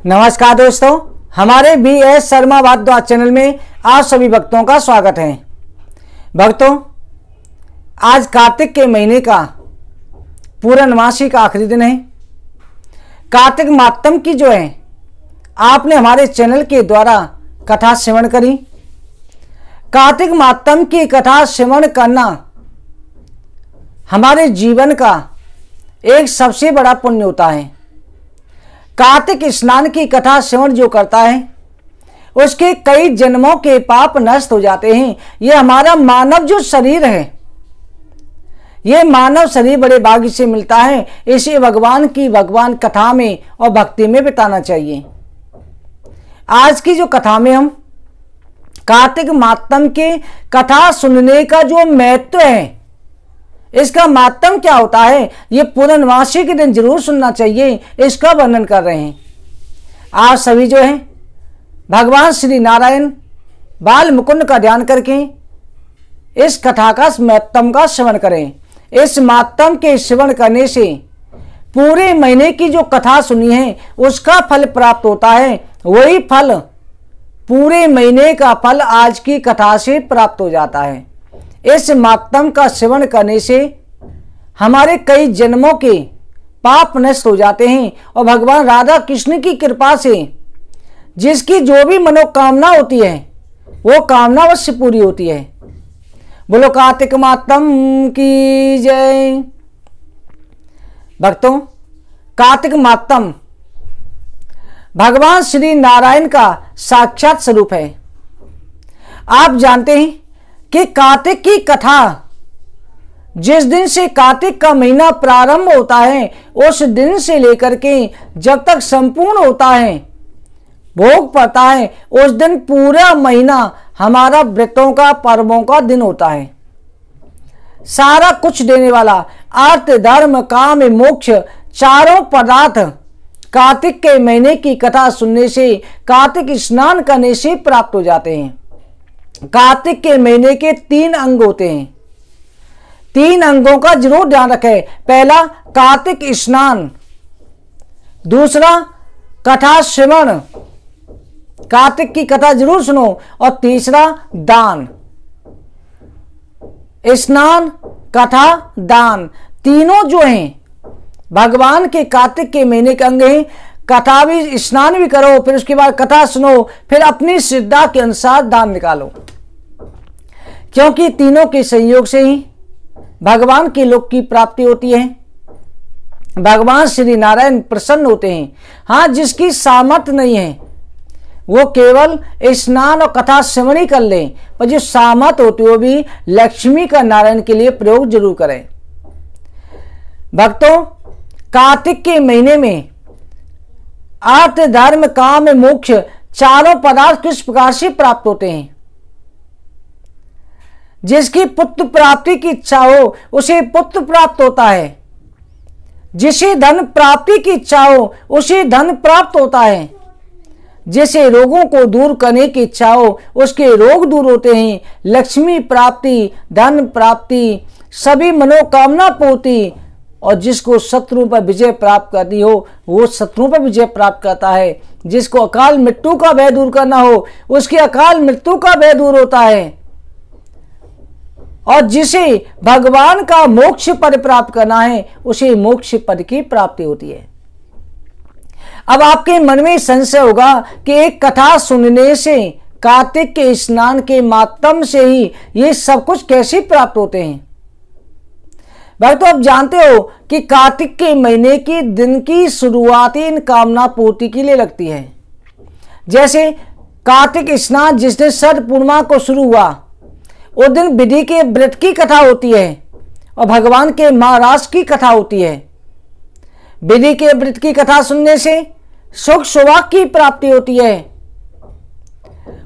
नमस्कार दोस्तों, हमारे BS शर्मा भारद्वाज चैनल में आप सभी भक्तों का स्वागत है। भक्तों, आज कार्तिक के महीने का पूर्णमासी का आखिरी दिन है। कार्तिक मातम की जो है आपने हमारे चैनल के द्वारा कथा श्रवण करी। कार्तिक मातम की कथा श्रवण करना हमारे जीवन का एक सबसे बड़ा पुण्य होता है। कार्तिक स्नान की कथा श्रवण जो करता है उसके कई जन्मों के पाप नष्ट हो जाते हैं। यह हमारा मानव जो शरीर है, यह मानव शरीर बड़े भाग्य से मिलता है। इसे भगवान कथा में और भक्ति में बिताना चाहिए। आज की जो कथा में हम कार्तिक मातम के कथा सुनने का जो महत्व है, इसका मातम क्या होता है, ये पूर्णमासी के दिन जरूर सुनना चाहिए, इसका वर्णन कर रहे हैं। आप सभी जो हैं भगवान श्री नारायण बाल मुकुंद का ध्यान करके इस कथा का मातम का श्रवण करें। इस मातम के श्रवण करने से पूरे महीने की जो कथा सुनी है उसका फल प्राप्त होता है। वही फल, पूरे महीने का फल आज की कथा से प्राप्त हो जाता है। इस मातम का श्रवण करने से हमारे कई जन्मों के पाप नष्ट हो जाते हैं और भगवान राधा कृष्ण की कृपा से जिसकी जो भी मनोकामना होती है वो कामना अवश्य पूरी होती है। बोलो कार्तिक मातम की जय। भक्तों, कार्तिक मातम भगवान श्री नारायण का साक्षात स्वरूप है। आप जानते हैं कि कार्तिक की कथा जिस दिन से कार्तिक का महीना प्रारंभ होता है उस दिन से लेकर के जब तक संपूर्ण होता है, भोग पड़ता है, उस दिन पूरा महीना हमारा व्रतों का, पर्वों का दिन होता है। सारा कुछ देने वाला अर्थ, धर्म, काम, मोक्ष चारों पदार्थ कार्तिक के महीने की कथा सुनने से, कार्तिक स्नान करने से प्राप्त हो जाते हैं। कार्तिक के महीने के 3 अंग होते हैं। 3 अंगों का जरूर ध्यान रखें। पहला कार्तिक स्नान, दूसरा कथा श्रवण, कार्तिक की कथा जरूर सुनो, और तीसरा दान। स्नान, कथा, दान तीनों जो हैं भगवान के कार्तिक के महीने के अंग हैं। कथा भी, स्नान भी करो, फिर उसके बाद कथा सुनो, फिर अपनी श्रद्धा के अनुसार दान निकालो, क्योंकि तीनों के संयोग से ही भगवान के लोक की प्राप्ति होती है। भगवान श्री नारायण प्रसन्न होते हैं। हाँ, जिसकी सामर्थ्य नहीं है वो केवल स्नान और कथा श्रवण ही कर ले, पर जो सामर्थ्य होती है वो भी लक्ष्मी का नारायण के लिए प्रयोग जरूर करें। भक्तों, कार्तिक के महीने में अर्थ, धर्म, काम, मोक्ष चारों पदार्थ किस प्रकार से प्राप्त होते हैं। जिसकी पुत्र प्राप्ति की इच्छा हो उसे पुत्र प्राप्त होता है। जिसे धन प्राप्ति की इच्छा हो उसे धन प्राप्त होता है। जिसे रोगों को दूर करने की इच्छा हो उसके रोग दूर होते हैं। लक्ष्मी प्राप्ति, धन प्राप्ति, सभी मनोकामना पूर्ति, और जिसको शत्रुओं पर विजय प्राप्त करनी हो वो शत्रुओं पर विजय प्राप्त करता है। जिसको अकाल मृत्यु का भय दूर करना हो उसकी अकाल मृत्यु का भय दूर होता है। और जिसे भगवान का मोक्ष पद प्राप्त करना है उसे मोक्ष पद की प्राप्ति होती है। अब आपके मन में संशय होगा कि एक कथा सुनने से, कार्तिक के स्नान के मातम से ही ये सब कुछ कैसे प्राप्त होते हैं। भाई, तो आप जानते हो कि कार्तिक के महीने की दिन की शुरुआत इन कामना पूर्ति के लिए लगती है। जैसे कार्तिक स्नान जिस दिन शरद पूर्णिमा को शुरू हुआ उस दिन विधि के व्रत की कथा होती है और भगवान के महाराज की कथा होती है। विधि के व्रत की कथा सुनने से सुख सौभाग्य की प्राप्ति होती है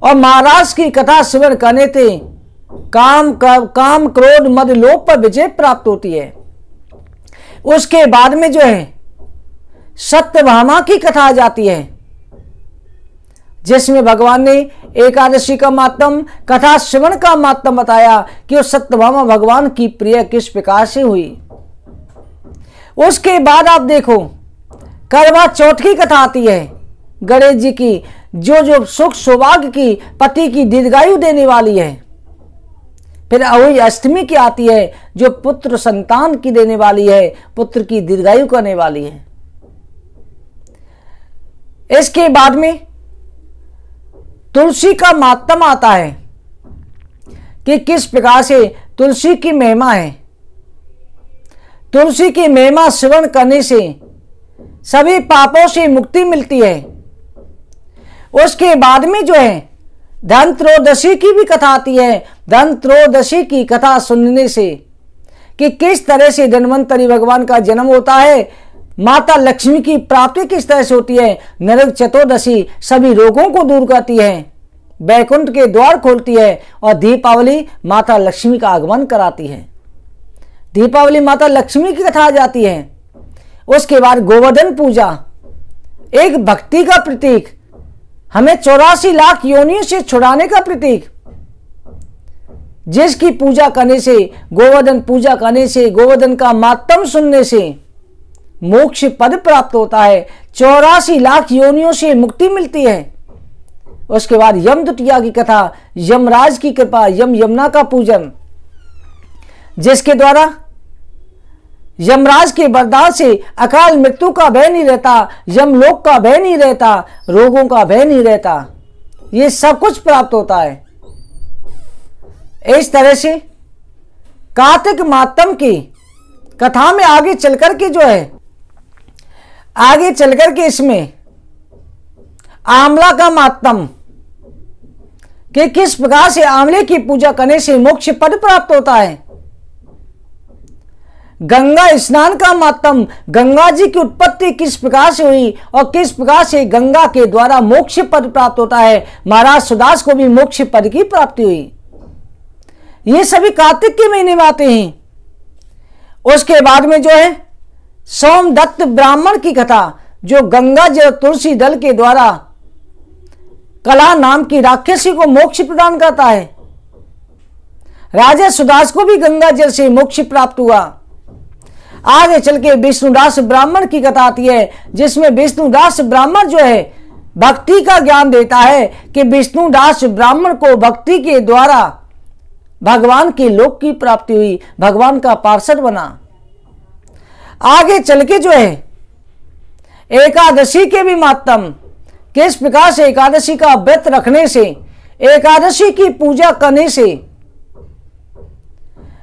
और महाराज की कथा श्रवण करने से काम क्रोध मद लोभ पर विजय प्राप्त होती है। उसके बाद में जो है सत्यभामा की कथा आ जाती है, जिसमें भगवान ने एकादशी का मातम, कथा श्रवण का मातम बताया कि वो सत्यभामा भगवान की प्रिय किस प्रकार से हुई। उसके बाद आप देखो करवा चौथ की कथा आती है, गणेश जी की, जो सुख सौभाग्य की, पति की दीर्घायु देने वाली है। फिर वही अष्टमी की आती है जो पुत्र संतान की देने वाली है, पुत्र की दीर्घायु करने वाली है। इसके बाद में तुलसी का मातम आता है कि किस प्रकार से तुलसी की महिमा है। तुलसी की महिमा श्रवण करने से सभी पापों से मुक्ति मिलती है। उसके बाद में जो है धन त्रयोदशी की भी कथा आती है। धन त्रयोदशी की कथा सुनने से कि किस तरह से धन्वंतरी भगवान का जन्म होता है, माता लक्ष्मी की प्राप्ति किस तरह से होती है। नरक चतुर्दशी सभी रोगों को दूर करती है, वैकुंठ के द्वार खोलती है, और दीपावली माता लक्ष्मी का आगमन कराती है। दीपावली माता लक्ष्मी की कथा आ जाती है। उसके बाद गोवर्धन पूजा एक भक्ति का प्रतीक, हमें 84 लाख योनियों से छुड़ाने का प्रतीक, जिसकी पूजा करने से, गोवर्धन पूजा करने से, गोवर्धन का मातम सुनने से मोक्ष पद प्राप्त होता है। 84 लाख योनियों से मुक्ति मिलती है। उसके बाद यम द्वितीया की कथा, यमराज की कृपा, यमुना का पूजन, जिसके द्वारा यमराज के वरदान से अकाल मृत्यु का भय नहीं रहता, यमलोक का भय नहीं रहता, रोगों का भय नहीं रहता। ये सब कुछ प्राप्त होता है। इस तरह से कार्तिक मातम की कथा में आगे चलकर के जो है, आगे चलकर के इसमें आंवला का मातम कि किस प्रकार से आंवले की पूजा करने से मोक्ष पद प्राप्त होता है। गंगा स्नान का मातम, गंगा जी की उत्पत्ति किस प्रकार से हुई और किस प्रकार से गंगा के द्वारा मोक्ष पद प्राप्त होता है। महाराज सुदास को भी मोक्ष पद की प्राप्ति हुई। ये सभी कार्तिक के महीने में आते हैं। उसके बाद में जो है सोमदत्त ब्राह्मण की कथा, जो गंगा जल तुलसी दल के द्वारा कला नाम की राक्षसी को मोक्ष प्रदान करता है। राजा सुदास को भी गंगा जल से मोक्ष प्राप्त हुआ। आगे चल के विष्णुदास ब्राह्मण की कथा आती है, जिसमें विष्णुदास ब्राह्मण जो है भक्ति का ज्ञान देता है कि विष्णुदास ब्राह्मण को भक्ति के द्वारा भगवान के लोक की प्राप्ति हुई, भगवान का पार्षद बना। आगे चल के जो है एकादशी के भी मातम, किस प्रकार से एकादशी का व्रत रखने से, एकादशी की पूजा करने से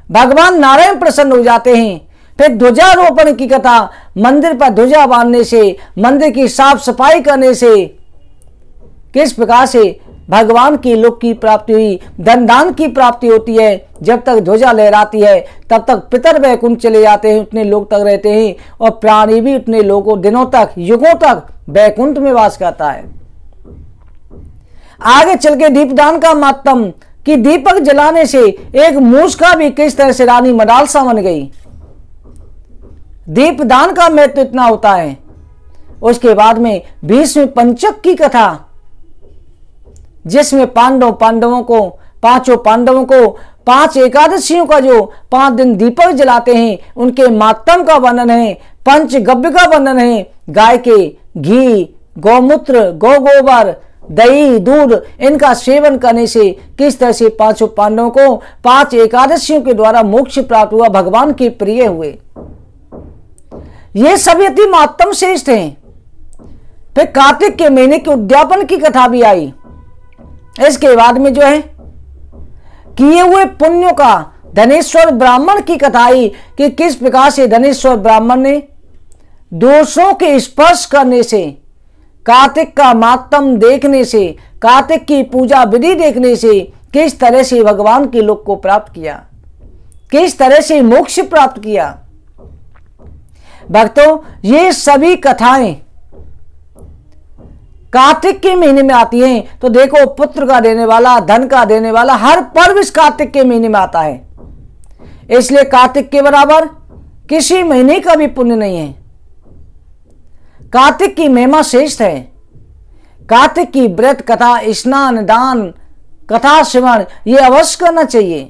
भगवान नारायण प्रसन्न हो जाते हैं। फिर ध्वजारोपण की कथा, मंदिर पर ध्वजा बांधने से, मंदिर की साफ सफाई करने से किस प्रकार से भगवान की लोक की प्राप्ति हुई, धन दान की प्राप्ति होती है। जब तक ध्वजा लहराती है तब तक पितर वैकुंठ चले जाते हैं, उतने लोग तक रहते हैं, और प्राणी भी उतने लोगों दिनों तक, युगों तक वैकुंठ में वास करता है। आगे चल के दीपदान का मातम कि दीपक जलाने से एक मूस का भी किस तरह से रानी मदालसा बन गई। दीपदान का महत्व इतना होता है। उसके बाद में भीष्म पंचक की कथा, जिसमें पांडवों को, पांचों पांडवों को 5 एकादशियों का जो 5 दिन दीपक जलाते हैं, उनके मातम का वर्णन है। पंचगव्य का वर्णन है। गाय के घी, गौमूत्र, गोबर, दही, दूध, इनका सेवन करने से किस तरह से 5 पांडवों को 5 एकादशियों के द्वारा मोक्ष प्राप्त हुआ, भगवान के प्रिय हुए। ये सभी अति महत्तम श्रेष्ठ हैं। फिर कार्तिक के महीने के उद्यापन की कथा भी आई। इसके बाद में जो है किए हुए पुण्यों का धनेश्वर ब्राह्मण की कथा आई कि किस प्रकार से धनेश्वर ब्राह्मण ने दोषों के स्पर्श करने से, कार्तिक का मातम देखने से, कार्तिक की पूजा विधि देखने से किस तरह से भगवान के लोक को प्राप्त किया, किस तरह से मोक्ष प्राप्त किया। भक्तों, ये सभी कथाएं कार्तिक के महीने में आती हैं। तो देखो, पुत्र का देने वाला, धन का देने वाला हर पर्व इस कार्तिक के महीने में आता है। इसलिए कार्तिक के बराबर किसी महीने का भी पुण्य नहीं है। कार्तिक की महिमा श्रेष्ठ है। कार्तिक की व्रत कथा, स्नान, दान, कथा श्रवण ये अवश्य करना चाहिए,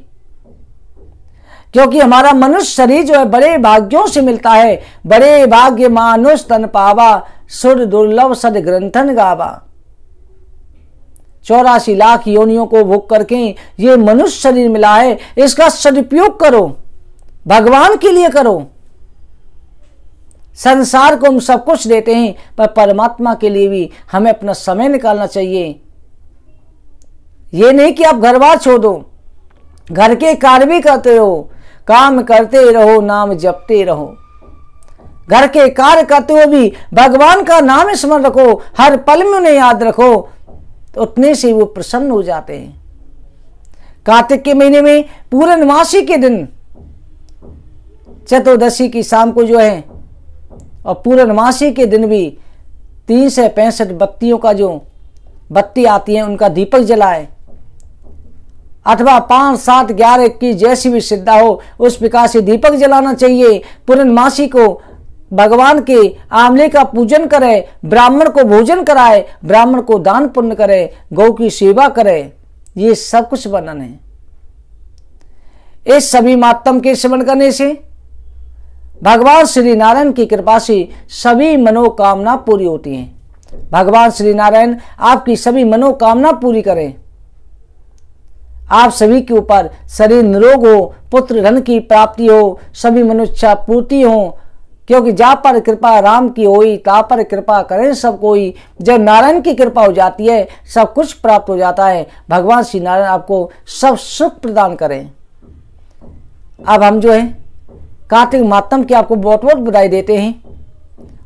क्योंकि हमारा मनुष्य शरीर जो है बड़े भाग्यों से मिलता है। बड़े भाग्य मानुष तन पावा, सुर दुर्लभ सद ग्रंथन गावा। 84 लाख योनियों को भोग करके ये मनुष्य शरीर मिला है, इसका सदुपयोग करो, भगवान के लिए करो। संसार को हम सब कुछ देते हैं, पर परमात्मा के लिए भी हमें अपना समय निकालना चाहिए। ये नहीं कि आप घर बार छोड़ दो, घर के कार्य भी करते रहो, काम करते रहो, नाम जपते रहो। घर के कार्य करते हुए भी भगवान का नाम स्मरण रखो, हर पल में उन्हें याद रखो, तो उतने से वो प्रसन्न हो जाते हैं। कार्तिक के महीने में पूर्णमासी के दिन, चतुर्दशी की शाम को जो है, और पूर्णमासी के दिन भी 365 बत्तियों का जो बत्ती आती है उनका दीपक जलाए, अथवा 5, 7, 11, 21 जैसी भी सिद्धा हो उस प्रकार से दीपक जलाना चाहिए। पूर्णमासी को भगवान के आंवले का पूजन करे, ब्राह्मण को भोजन कराए, ब्राह्मण को दान पुण्य करे, गौ की सेवा करे, ये सब कुछ वर्णन है। इस सभी मातम के सेवन करने से भगवान श्री नारायण की कृपा से सभी मनोकामना पूरी होती हैं। भगवान श्री नारायण आपकी सभी मनोकामना पूरी करें। आप सभी के ऊपर शरीर निरोग हो, पुत्र धन की प्राप्ति हो, सभी मनुष्य पूर्ति हो, क्योंकि जा पर कृपा राम की होई, ता पर कृपा करें सब कोई। जब नारायण की कृपा हो जाती है सब कुछ प्राप्त हो जाता है। भगवान श्री नारायण आपको सब सुख प्रदान करें। अब हम जो है कार्तिक मातम की आपको बहुत बहुत बधाई देते हैं,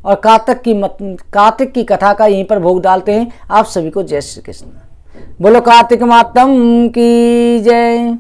और कार्तिक की कथा का यहीं पर भोग डालते हैं। आप सभी को जय श्री कृष्ण। बोलो कार्तिक मातम की जय।